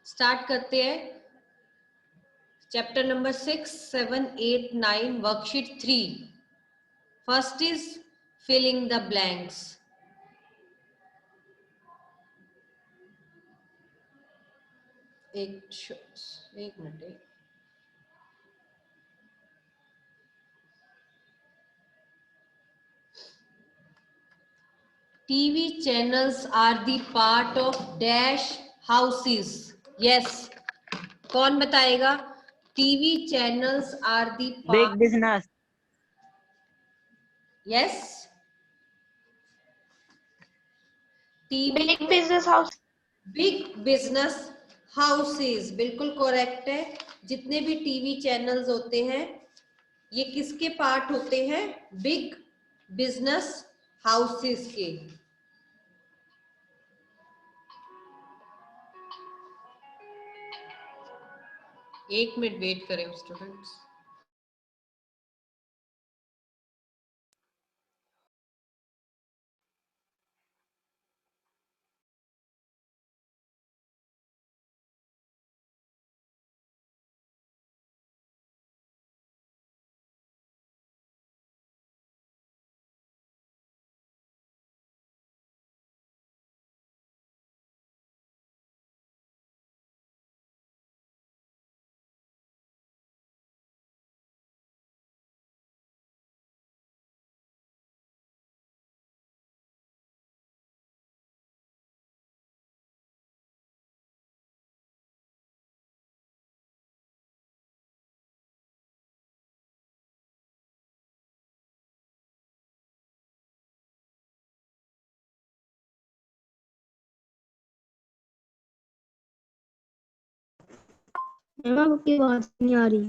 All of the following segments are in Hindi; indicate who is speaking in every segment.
Speaker 1: स्टार्ट करते हैं chapter number 6, 7, 8, 9 worksheet 3. First is filling the blanks. एक मिनट. TV channels are the part of dash houses. Yes, कौन बताएगा? TV channels are the
Speaker 2: big business.
Speaker 1: Yes, TV
Speaker 3: big business house.
Speaker 1: Big business houses बिल्कुल करेक्ट है. जितने भी टीवी चैनल्स होते हैं ये किसके पार्ट होते हैं? बिग बिजनेस हाउसेस के. एक मिनट वेट करें स्टूडेंट्स.
Speaker 3: मैम आपकी आवाज नहीं आ रही.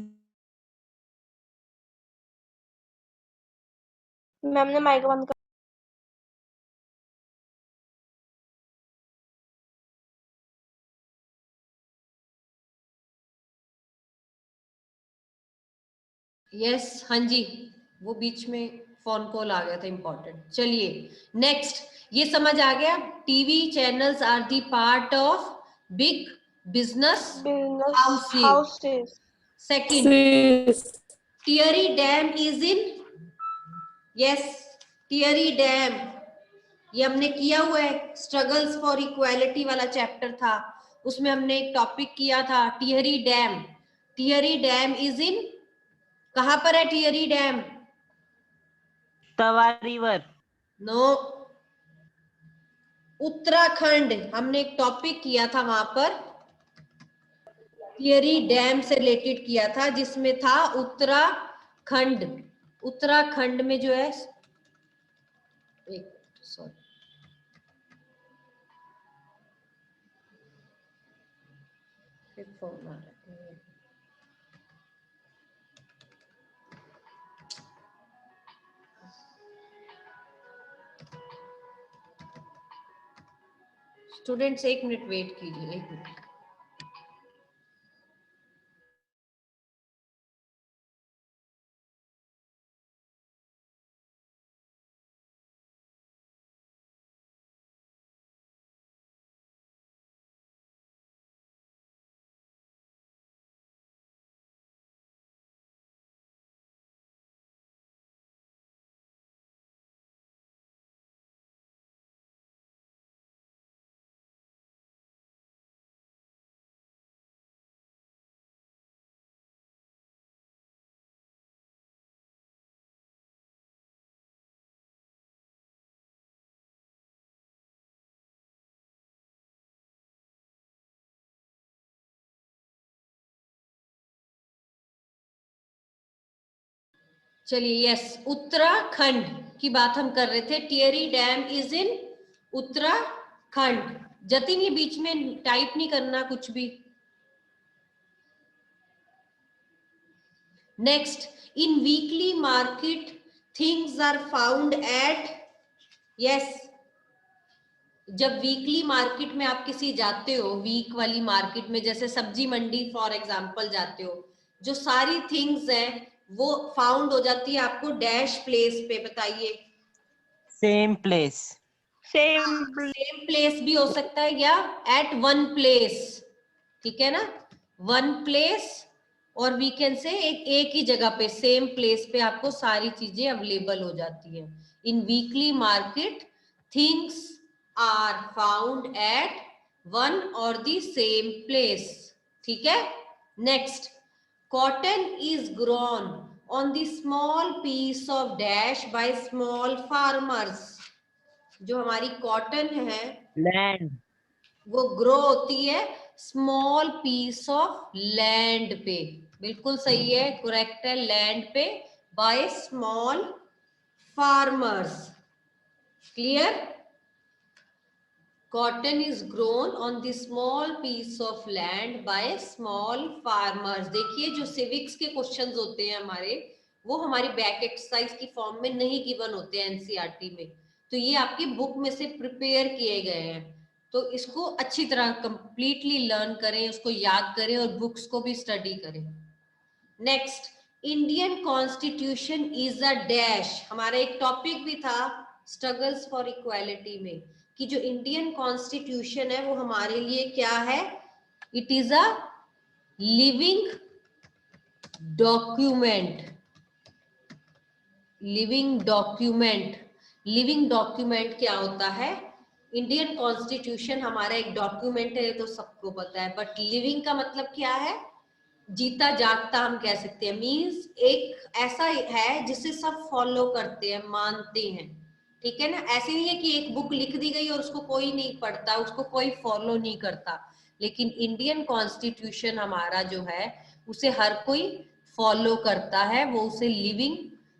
Speaker 3: मैम ने माइक बंद कर.
Speaker 1: यस, हाँ जी, वो बीच में फोन कॉल आ गया था इम्पोर्टेंट. चलिए नेक्स्ट, ये समझ आ गया. TV channels are the part of big business houses. Second, Tehri dam is in. Yes, Tehri dam ये हमने किया हुआ है. स्ट्रगल्स फॉर इक्वालिटी वाला चैप्टर था, उसमें हमने एक टॉपिक किया था Tehri dam. Tehri dam is in, कहां पर है Tehri dam?
Speaker 2: Tawa river.
Speaker 1: No, Uttarakhand. हमने एक टॉपिक किया था वहां पर, टियरी डैम से रिलेटेड किया था, जिसमें था उत्तराखंड. उत्तराखंड में जो है, एक सॉरी, फोन आ रहा है. स्टूडेंट्स एक मिनट वेट कीजिए, एक मिनट. चलिए, यस, उत्तराखंड की बात हम कर रहे थे. Tehri dam is in Uttarakhand. Jatin ये बीच में टाइप नहीं करना कुछ भी. Next, in weekly market things are found at. Yes, जब वीकली मार्केट में आप किसी जाते हो, वीक वाली मार्केट में, जैसे सब्जी मंडी फॉर एग्जांपल जाते हो, जो सारी थिंग्स हैं वो फाउंड हो जाती है आपको डैश प्लेस पे. बताइए.
Speaker 2: Same place. Same
Speaker 1: same place भी हो सकता है या एट वन प्लेस, ठीक है ना, वन प्लेस, और वी कैन से एक ही जगह पे सेम प्लेस पे आपको सारी चीजें अवेलेबल हो जाती है। In weekly market things are found at one or the same place, ठीक है। Next, cotton is grown on the small piece of dash by small farmers. जो हमारी कॉटन है
Speaker 2: लैंड,
Speaker 1: वो ग्रो होती है स्मॉल पीस ऑफ लैंड पे, बिल्कुल सही है, करेक्ट है, लैंड पे by small farmers. Clear? Cotton is grown on the small piece of land by small farmers. देखिए जो सिविक्स के क्वेश्चंस होते हैं हमारे, वो हमारी बैक एक्सरसाइज की फॉर्म में नहीं गिवन होते हैं एनसीईआरटी में, तो ये आपकी बुक में से प्रिपेयर किए गए हैं। तो इसको अच्छी तरह कंप्लीटली लर्न करें, उसको याद करें और बुक्स को भी स्टडी करें। Next, Indian constitution is a dash. हमारा एक टॉपिक भी था स्ट्रगल्स फॉर इक्वालिटी में कि जो इंडियन कॉन्स्टिट्यूशन है वो हमारे लिए क्या है, it is a living document. Living document, living document क्या होता है? इंडियन कॉन्स्टिट्यूशन हमारा एक डॉक्यूमेंट है, तो सबको पता है, बट लिविंग का मतलब क्या है? जीता जागता हम कह सकते हैं, मींस एक ऐसा है जिसे सब फॉलो करते हैं, मानते हैं, ठीक है ना। ऐसे नहीं है कि एक बुक लिख दी गई और उसको कोई नहीं पढ़ता, उसको कोई फॉलो नहीं करता, लेकिन इंडियन कॉन्स्टिट्यूशन हमारा जो है उसे हर कोई फॉलो करता है, वो उसे लिविंग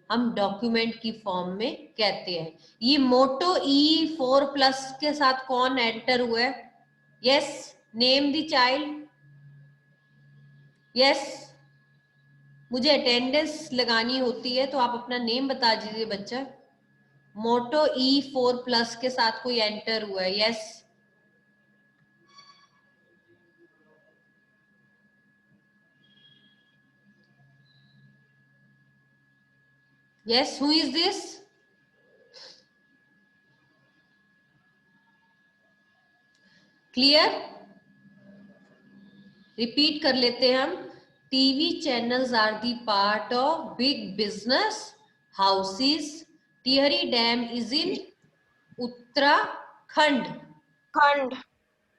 Speaker 1: हम डॉक्यूमेंट की फॉर्म में कहते हैं। ये मोटो E4+ के साथ कौन एंटर हुआ है? Yes, name the child. Yes, मुझे अटेंडेंस लगानी होती है तो आप अपना नेम बता दीजिए बच्चा। मोटो E4+ के साथ कोई एंटर हुआ है? Yes, yes, who is this? Clear? Repeat कर लेते हैं हम। TV channels are the part of big business houses. Tehri dam is in Uttarakhand.
Speaker 2: खंड,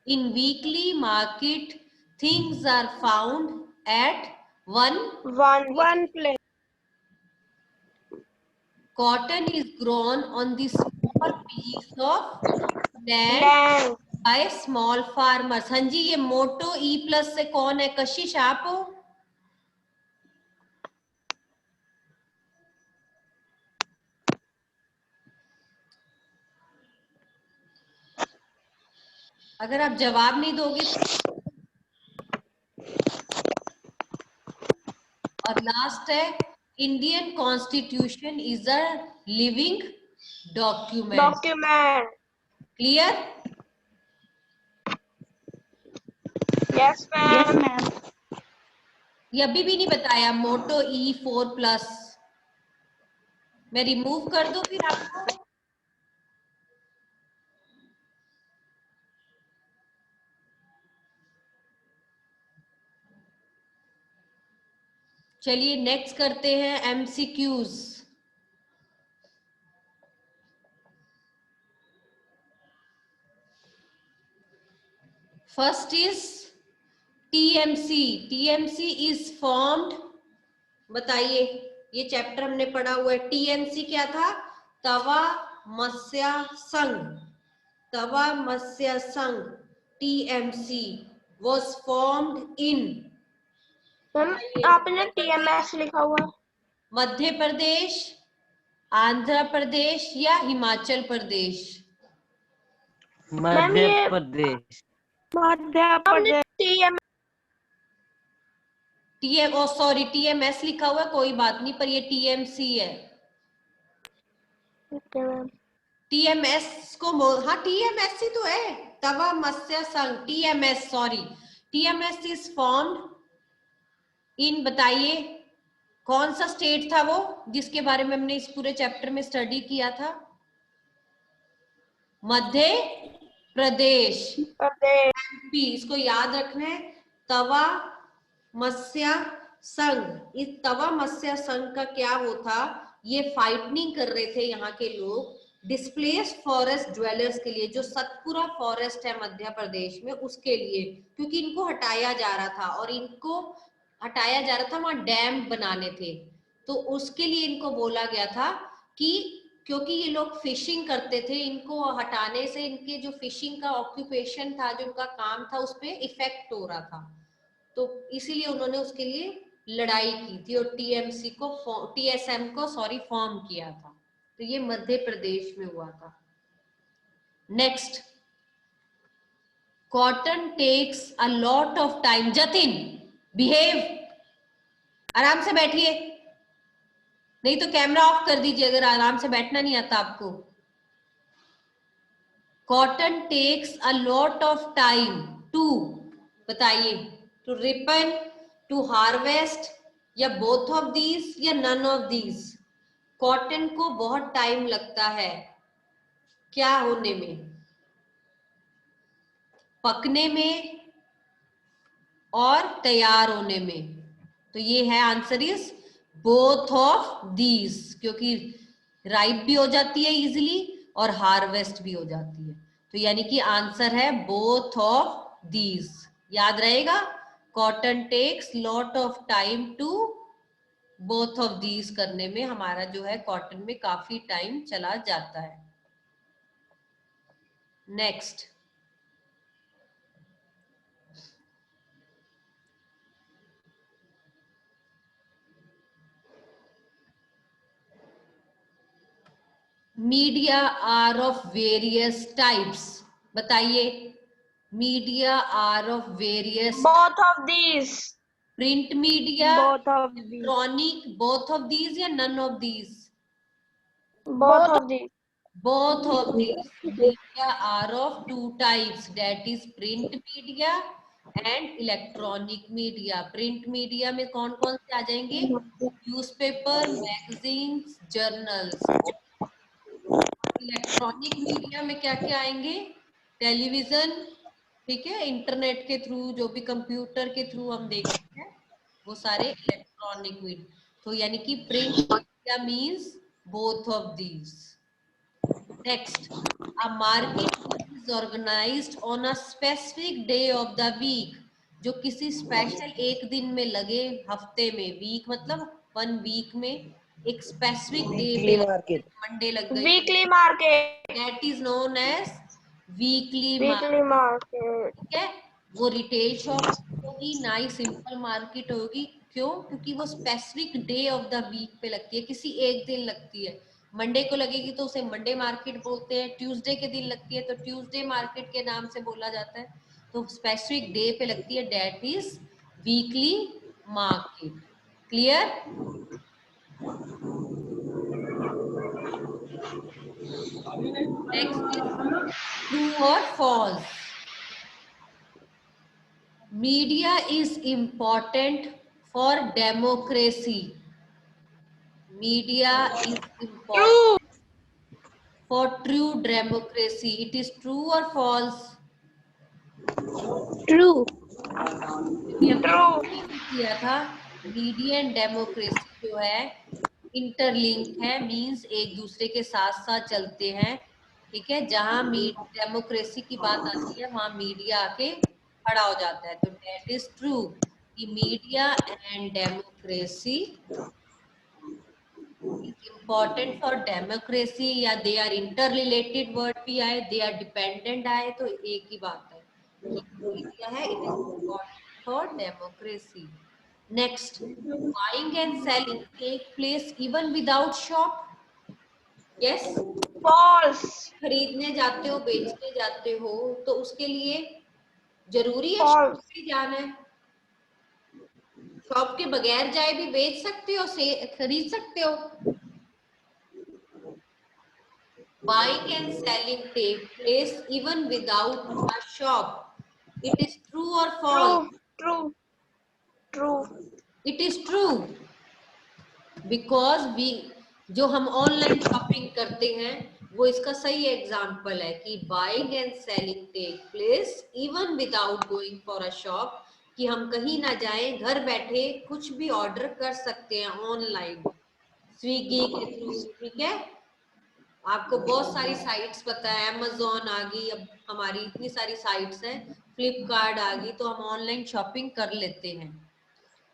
Speaker 1: In weekly market, things are found at one.
Speaker 2: One place,
Speaker 1: Cotton is grown on the small piece of land
Speaker 2: land,
Speaker 1: by small farmers. हाँ जी, ये मोटो E+ से कौन है? कशिश आप हो? अगर आप जवाब नहीं दोगे तो, और लास्ट है, Indian constitution is a living document.
Speaker 2: Document,
Speaker 1: clear?
Speaker 2: Yes ma'am,
Speaker 1: ये अभी भी नहीं बताया मोटो E4+। मैं रिमूव कर दूं फिर आपको? चलिए नेक्स्ट करते हैं MCQs। First is TMC। TMC is formed, बताइए, ये चैप्टर हमने पढ़ा हुआ है। TMC क्या था? तवा मत्स्य संघ। तवा मत्स्य संघ TMC was formed in,
Speaker 2: ma'am आपने TMS लिखा हुआ है।
Speaker 1: मध्य प्रदेश, आंध्र प्रदेश या हिमाचल प्रदेश?
Speaker 2: मध्य प्रदेश, मध्य प्रदेश,
Speaker 1: TMS लिखा हुआ है, कोई बात नहीं, पर ये TMC है। TMS को हाँ TMS ही तो है, तवा मत्स्य संघ, TMS, sorry, TMS is formed in, बताइए कौन सा स्टेट था वो जिसके बारे में हमने इस पूरे चैप्टर में स्टडी किया था? मध्य प्रदेश।
Speaker 2: प्रदेश।
Speaker 1: MP, इसको याद रखना है। तवा मत्स्य संघ, इस तवा मत्स्य संघ का क्या वो था, ये फाइटिंग कर रहे थे यहाँ के लोग डिस्प्लेस्ड फॉरेस्ट ड्वेलर्स के लिए, जो सतपुरा फॉरेस्ट है मध्य प्रदेश में उसके लिए, क्योंकि इनको हटाया जा रहा था और इनको हटाया जा रहा था, वहां डैम बनाने थे, तो उसके लिए इनको बोला गया था कि क्योंकि ये लोग फिशिंग करते थे, इनको हटाने से इनके जो फिशिंग का ऑक्यूपेशन था, जो उनका काम था, उस पर इफेक्ट हो रहा था, तो इसीलिए उन्होंने उसके लिए लड़ाई की थी और TSM को फॉर्म किया था। तो ये मध्य प्रदेश में हुआ था। Next, cotton takes a lot of time. Jatin behave, आराम से बैठिए, नहीं तो कैमरा ऑफ कर दीजिए अगर आराम से बैठना नहीं आता आपको। Cotton takes a lot of time to, बताइए, टू रिपन, टू हार्वेस्ट, या बोथ ऑफ दीज, या नन ऑफ दीज। कॉटन को बहुत टाइम लगता है क्या होने में, पकने में और तैयार होने में। तो ये है answer is both of these, क्योंकि राइप भी हो जाती है इजीली और हार्वेस्ट भी हो जाती है, तो यानी कि आंसर है बोथ ऑफ दीज। याद रहेगा, cotton takes lot of time to both of these करने में हमारा जो है कॉटन में काफी टाइम चला जाता है। Next, media are of various types, बताइए। Media are of various,
Speaker 2: both of these.
Speaker 1: Print media,
Speaker 2: both of these.
Speaker 1: Electronic, both of these या none of these.
Speaker 2: Both of these.
Speaker 1: Both of these media are of two types, that is print media and electronic media. Print media में कौन कौन से आ जाएंगे, newspaper, magazines, journals. Electronic media में क्या क्या आएंगे, टेलीविजन, ठीक है, इंटरनेट के थ्रू, जो भी कंप्यूटर के थ्रू हम देखते हैं वो सारे इलेक्ट्रॉनिक मीडिया। तो यानी कि print media means both of these. Next, a market is organized on a specific day of the week, जो किसी स्पेशल एक दिन में लगे, हफ्ते में, वीक मतलब 1 वीक में एक स्पेसिफिक डे पे लगे, मंडे लग गई,
Speaker 2: weekly market.
Speaker 1: That is known as weekly
Speaker 2: weekly
Speaker 1: market.
Speaker 2: Market.
Speaker 1: ठीक है, वो रिटेल शॉप होगी ना ही सिंपल मार्केट होगी, क्यों, क्योंकि वो specific day of the week पे लगती है, किसी एक दिन लगती है। मंडे को लगेगी तो उसे मंडे मार्केट बोलते हैं, ट्यूसडे के दिन लगती है तो ट्यूसडे मार्केट के नाम से बोला जाता है। तो स्पेसिफिक डे पे लगती है, that is weekly market. Clear? Next is true और false. Media is important for democracy. Media is important for true democracy. It is true or false?
Speaker 3: True.
Speaker 1: अभी हमने भी किया था, मीडिया एंड डेमोक्रेसी जो है इंटरलिंक है, मींस एक दूसरे के साथ साथ चलते हैं। ठीक है, जहां डेमोक्रेसी की बात आती है वहां मीडिया आके खड़ा हो जाता है, तो दैट इज ट्रू कि media and democracy is important for democracy, या they are interrelated word भी आए, दे आर डिपेंडेंट आए, तो एक ही बात है कि मीडिया है, it is important for democracy. Next, buying and selling take place even without shop. Yes,
Speaker 2: false.
Speaker 1: खरीदने जाते हो, बेचने जाते हो, तो उसके लिए जरूरी है शॉप
Speaker 2: फॉल्स।
Speaker 1: पे जाना है? शॉप के बगैर जाए भी बेच सकते हो, से खरीद सकते हो। Buying and selling take place even without a shop. It is true or false?
Speaker 2: True. True.
Speaker 1: It is true because we जो हम ऑनलाइन शॉपिंग करते हैं वो इसका सही एग्जाम्पल है कि buying and selling take place even without going for a shop, कि हम कहीं ना जाएं, घर बैठे कुछ भी ऑर्डर कर सकते हैं ऑनलाइन स्विगी के थ्रू, ठीक है। आपको बहुत सारी साइट्स पता है, अमेज़न आ गई, अब हमारी इतनी सारी साइट्स हैं, फ्लिपकार्ट आ गई, तो हम ऑनलाइन शॉपिंग कर लेते हैं।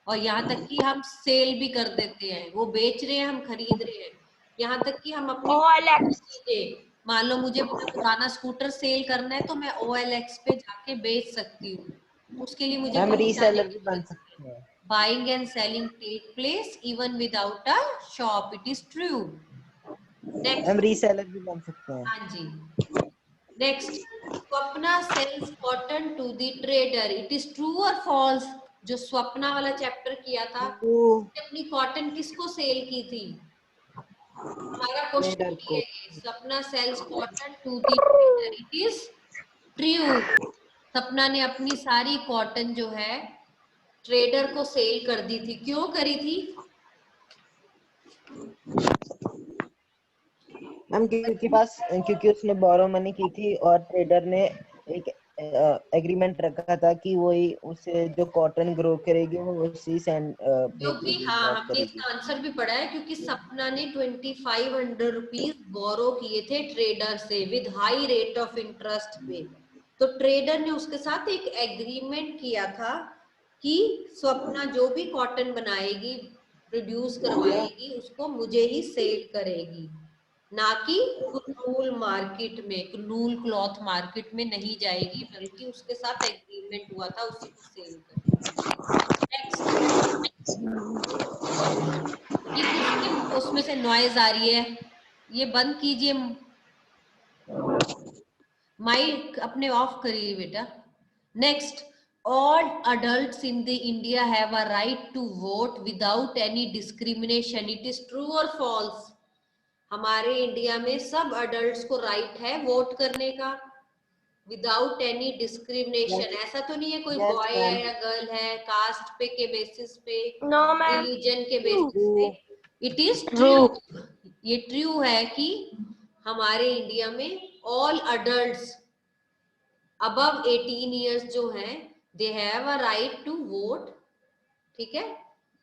Speaker 1: और यहाँ तक कि हम सेल भी कर देते हैं, वो बेच रहे हैं, हम खरीद रहे हैं। यहाँ तक कि हम अपनी
Speaker 2: OLX
Speaker 1: चीजें, मान लो मुझे अपना पुराना स्कूटर सेल करना है तो मैं OLX पे जाके बेच सकती हूँ, उसके लिए मुझे
Speaker 4: हम
Speaker 1: कहीं जाने
Speaker 4: रीसेलर
Speaker 1: की
Speaker 4: भी
Speaker 1: जरूरत
Speaker 4: बन
Speaker 1: नहीं
Speaker 4: सकते
Speaker 1: है।
Speaker 4: हैं।
Speaker 1: Buying and selling take place even without a shop, it is true. Next,
Speaker 4: हम रीसेलर भी बन सकते हैं।
Speaker 1: हाँ जी। Next, Swapna sells cotton to the trader, it is true और फॉल्स? जो स्वप्ना वाला चैप्टर किया था, उसने अपनी कॉटन किसको सेल की थी? हमारा क्वेश्चन
Speaker 4: ट्रेडर
Speaker 1: भी है
Speaker 4: को।
Speaker 1: ये, Sapna sells cotton to the trader, it is true. Sapna ने अपनी सारी कॉटन जो है ट्रेडर को सेल कर दी थी। क्यों करी थी?
Speaker 4: मैम क्योंकि उसने बोरो मनी की थी और ट्रेडर ने एक एग्रीमेंट रखा था कि वही उसे जो कॉटन ग्रो करेगी वो उसी से
Speaker 1: क्योंकि
Speaker 4: भेजेगी,
Speaker 1: हाँ,
Speaker 4: ड्रॉप
Speaker 1: हमने
Speaker 4: करेगी।
Speaker 1: इसका आंसर भी पढ़ा है, क्योंकि सपना ने 2500 रुपीज बोरो किए थे ट्रेडर से with high rate of interest पे। तो ट्रेडर ने उसके साथ एक एग्रीमेंट किया था कि स्वप्ना जो भी कॉटन बनाएगी, प्रोड्यूस करवाएगी, उसको मुझे ही सेल करेगी, ना कि कुर्नूल मार्केट में, कुर्नूल क्लॉथ मार्केट में नहीं जाएगी, बल्कि उसके साथ एग्रीमेंट हुआ था उसी को सेल करेगी। नेक्स्ट, ये किसके उसमें से नॉइज आ रही है? ये बंद कीजिए, माइक अपने ऑफ करिए बेटा। Next, all adults in the India have a right to vote without any discrimination, it is true और फॉल्स? हमारे इंडिया में सब अडल्ट्स को राइट है वोट करने का विदाउट एनी डिस्क्रिमिनेशन। ऐसा तो नहीं है कोई
Speaker 4: यस
Speaker 1: बॉय है
Speaker 4: मैम।
Speaker 1: या गर्ल है, कास्ट पे के बेसिस पे,
Speaker 2: No, ma'am.
Speaker 1: रिलीजन के बेसिस पे। It is true,
Speaker 2: True.
Speaker 1: ये ट्रू है कि हमारे इंडिया में ऑल अडल्ट्स अबव 18 इयर्स जो हैं, they have a right to vote, ठीक है,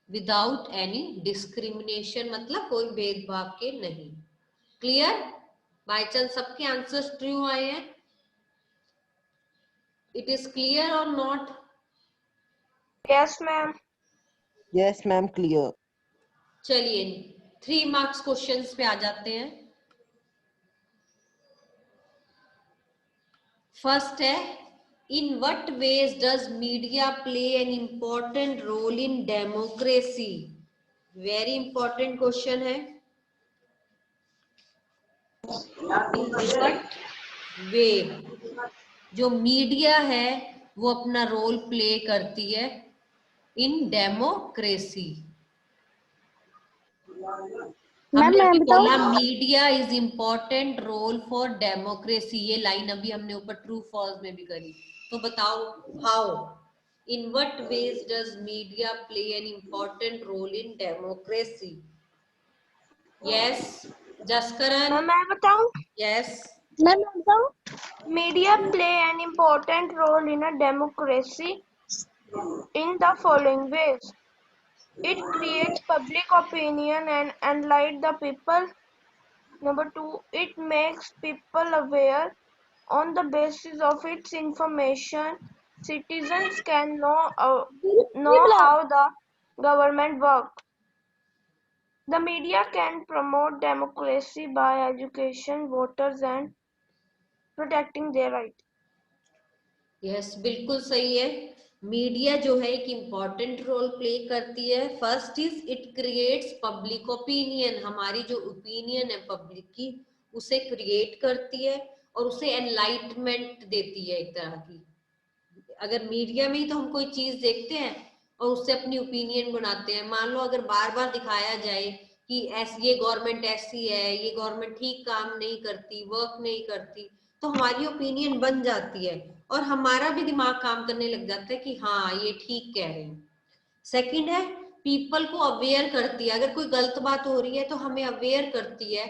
Speaker 1: विदाउट एनी डिस्क्रिमिनेशन, मतलब कोई भेदभाव के नहीं। क्लियर? बाय चांस सबके आंसर्स ट्रू आए हैं? इट इज क्लियर और not?
Speaker 2: Yes, ma'am.
Speaker 4: Yes ma'am, clear.
Speaker 1: चलिए 3 मार्क्स क्वेश्चंस पे आ जाते हैं। फर्स्ट है, in what ways does media play an important role in democracy? Very important question है। इन व्हाट वे जो मीडिया है वो अपना रोल प्ले करती है इन डेमोक्रेसी? हमने अभी बोला media is important role for democracy, ये लाइन अभी हमने ऊपर ट्रू फॉल्स में भी करी। तो बताओ, how, in what ways does media play an important role in democracy? Yes Jaskaran?
Speaker 2: Ma'am, मैं बताऊं?
Speaker 1: यस।
Speaker 3: मैं बताऊं?
Speaker 2: Media play an important role in a democracy in the following ways. It creates public opinion and enlightens the people. Number 2, it makes people aware. On the basis of its information, citizens can know how the government works. The media can promote democracy by education voters and protecting their rights.
Speaker 1: Yes बिल्कुल सही है। मीडिया जो है एक इम्पॉर्टेंट रोल प्ले करती है। First is it creates public opinion, हमारी जो ओपिनियन है पब्लिक की उसे क्रिएट करती है और उसे एनलाइटमेंट देती है एक तरह की। अगर मीडिया में ही तो हम कोई चीज देखते हैं और उससे अपनी ओपिनियन बनाते हैं। मान लो अगर बार बार दिखाया जाए कि ऐसी ये गवर्नमेंट ऐसी है, ये गवर्नमेंट ठीक काम नहीं करती, वर्क नहीं करती, तो हमारी ओपिनियन बन जाती है और हमारा भी दिमाग काम करने लग जाता है कि हाँ ये ठीक कह रहे हैं। सेकंड है, पीपल को अवेयर करती है। अगर कोई गलत बात हो रही है तो हमें अवेयर करती है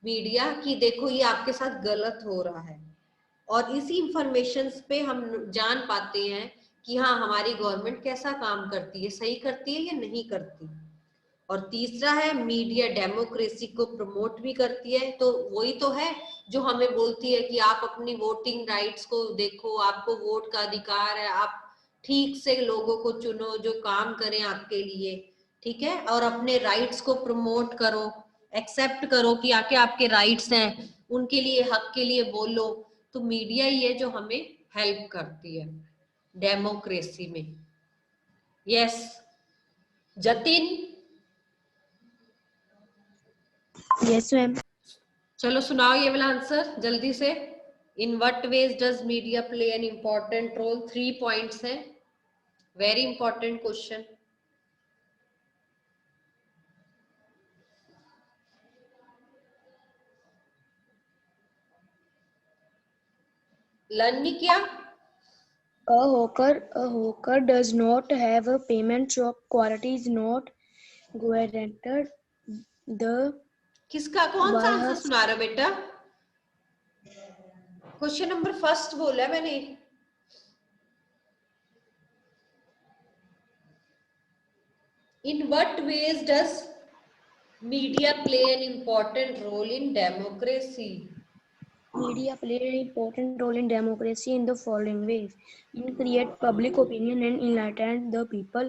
Speaker 1: मीडिया कि देखो ये आपके साथ गलत हो रहा है, और इसी इंफॉर्मेशन पे हम जान पाते हैं कि हाँ हमारी गवर्नमेंट कैसा काम करती है, सही करती है या नहीं करती। और तीसरा है मीडिया डेमोक्रेसी को प्रमोट भी करती है, तो वही तो है जो हमें बोलती है कि आप अपनी वोटिंग राइट्स को देखो, आपको वोट का अधिकार है, आप ठीक से लोगों को चुनो जो काम करें आपके लिए, ठीक है, और अपने राइट्स को प्रमोट करो, एक्सेप्ट करो कि आके आपके राइट्स हैं, उनके लिए, हक के लिए बोलो। तो मीडिया ही है जो हमें हेल्प करती है डेमोक्रेसी में। Yes Jatin,
Speaker 3: Yes, ma'am.
Speaker 1: चलो सुनाओ ये वाला आंसर जल्दी से। In what ways does media play an important role? 3 points हैं, वेरी इंपॉर्टेंट क्वेश्चन। लर्न नहीं किया?
Speaker 3: A hawker does not have a payment shop. Quality is not guaranteed. The
Speaker 1: किसका, कौन सा आंसर
Speaker 3: buyers
Speaker 1: सुना रहे हो बेटा? क्वेश्चन नंबर फर्स्ट बोला है मैंने। In what ways does media play an important role in democracy?
Speaker 3: media play an important role in democracy in the following ways: it create public opinion and enlighten the people.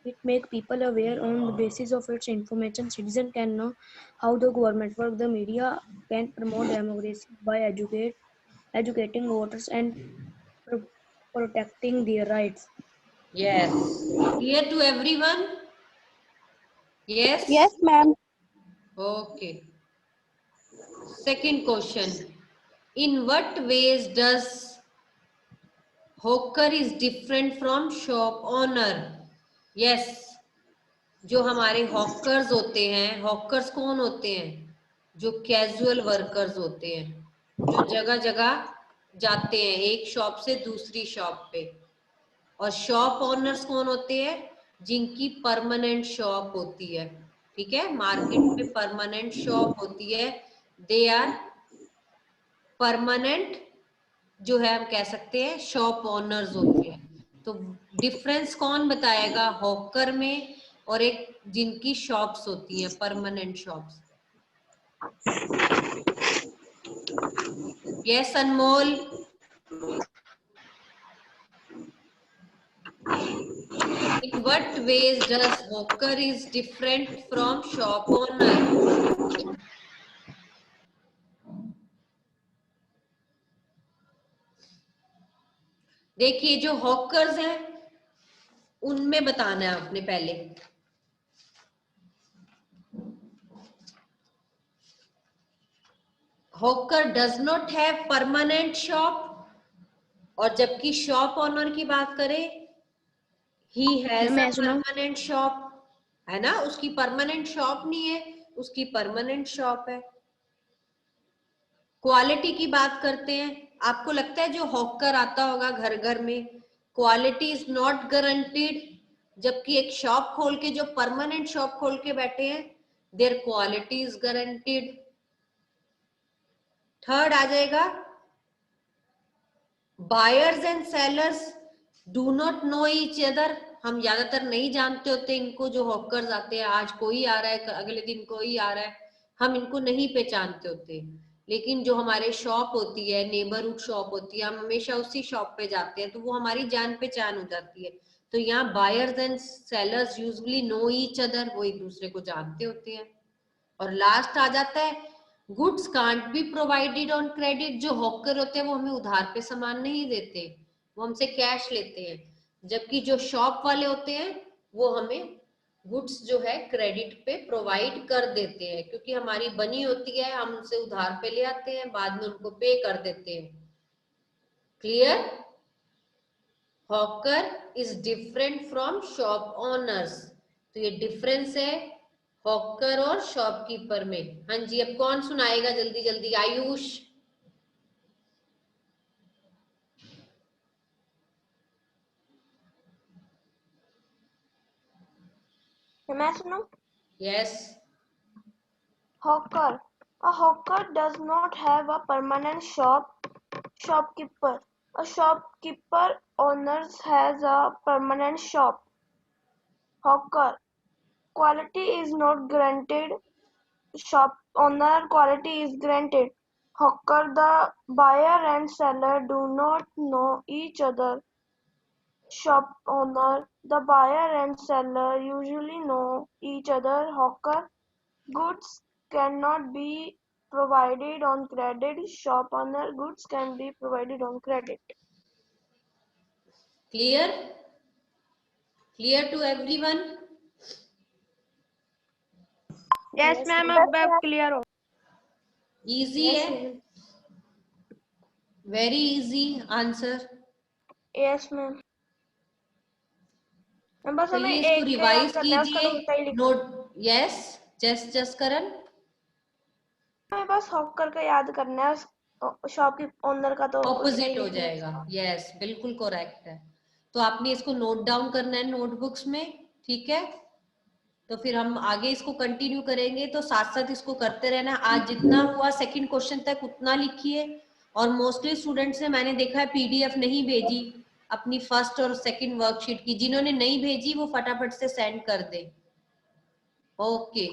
Speaker 3: It make people aware on the basis of its information. Citizen can know how the government work. The media can promote democracy by educating voters and pro- protecting their rights.
Speaker 1: Yes, clear to everyone? Yes,
Speaker 2: Yes, ma'am.
Speaker 1: Okay. Second question, in what ways does hawker is different from shop owner? Yes, जो हमारे हॉकर्स होते हैं, हॉकर्स कौन होते हैं? जो कैजुअल वर्कर्स होते हैं, जो जगह जगह जाते हैं एक शॉप से दूसरी शॉप पे। और शॉप ओनर्स कौन होते हैं? जिनकी परमानेंट शॉप होती है, ठीक है, मार्केट में परमानेंट शॉप होती है, दे आर परमानेंट, जो है हम कह सकते हैं शॉप ओनर्स होते हैं। तो डिफरेंस कौन बताएगा हॉकर में और एक जिनकी शॉप्स होती हैं permanent shops? Yes Anmol, in what ways does hawker is different from shop owner? देखिए जो हॉकर्स हैं उनमें बताना है आपने पहले। Hawker does not have permanent shop, और जबकि शॉप ओनर की बात करें, ही हैज अ
Speaker 3: मैं सुनाऊं?
Speaker 1: परमानेंट शॉप, है ना, उसकी परमानेंट शॉप नहीं है, उसकी परमानेंट शॉप है। क्वालिटी की बात करते हैं, आपको लगता है जो हॉकर आता होगा घर घर में, क्वालिटी इज नॉट गारंटीड, जबकि एक शॉप खोल के, जो परमानेंट शॉप खोल के बैठे हैं, their quality is guaranteed. Third आ जाएगा, buyers and sellers do not know each other, हम ज्यादातर नहीं जानते होते इनको, जो हॉकर्स आते हैं, आज कोई आ रहा है अगले दिन कोई आ रहा है, हम इनको नहीं पहचानते होते। लेकिन जो हमारे शॉप होती है, नेबरहुड शॉप होती है, हम हमेशा उसी शॉप पे जाते हैं, तो वो हमारी जान पहचान हो जाती है। तो यहाँ buyers and sellers usually no each other, वो एक दूसरे को जानते होते हैं। और लास्ट आ जाता है, goods can't be provided on credit, जो हॉकर होते हैं वो हमें उधार पे सामान नहीं देते, वो हमसे कैश लेते हैं, जबकि जो शॉप वाले होते हैं वो हमें गुड्स जो है क्रेडिट पे प्रोवाइड कर देते हैं, क्योंकि हमारी बनी होती है, हम उनसे उधार पे ले आते हैं, बाद में उनको पे कर देते हैं। Clear? Hawker is different from shop owners, तो ये डिफरेंस है हॉकर और शॉपकीपर में। हाँ जी, अब कौन सुनाएगा जल्दी जल्दी? आयुष,
Speaker 2: मैं सुनूं?
Speaker 1: Yes.
Speaker 2: Hawker A hawker does not have a permanent shopkeeper. A shopkeeper owners has a permanent shop. Hawker. Quality is not granted. Shop owner quality is granted. Hawker. The buyer and seller do not know each other. Shop owner. The buyer and seller usually know each other. Hawker. Goods cannot be provided on credit. Shop owner. Goods can be provided on credit.
Speaker 1: Clear? Clear to everyone?
Speaker 2: Yes, ma'am. अब clear हो.
Speaker 1: Easy
Speaker 3: Yes,
Speaker 1: है?
Speaker 3: ma'am.
Speaker 1: Very easy answer.
Speaker 2: Yes, ma'am. बस हमें
Speaker 1: चलिए इसको
Speaker 2: एक का याद
Speaker 1: रिवाइज
Speaker 2: करना है, उसका
Speaker 1: कीजिए.
Speaker 2: तो उल्टा ही लिखना
Speaker 1: नोट. यस, जस्ट करण.
Speaker 2: है. हमें बस हॉकर का याद करना है, शॉप की ओनर का तो उल्टा ही
Speaker 1: ऑपोजिट हो
Speaker 2: लिखना है.
Speaker 1: जाएगा. यस, बिल्कुल करेक्ट है. तो आपने इसको नोट डाउन करना है नोटबुक्स में. ठीक है, तो फिर हम आगे इसको कंटिन्यू करेंगे, तो साथ साथ इसको करते रहना. आज जितना हुआ सेकंड क्वेश्चन तक उतना लिखिए. और मोस्टली स्टूडेंट्स ने मैंने देखा है पीडीएफ नहीं भेजी अपनी फर्स्ट और सेकंड वर्कशीट की. जिन्होंने नहीं भेजी वो फटाफट से सेंड कर दे. ओके.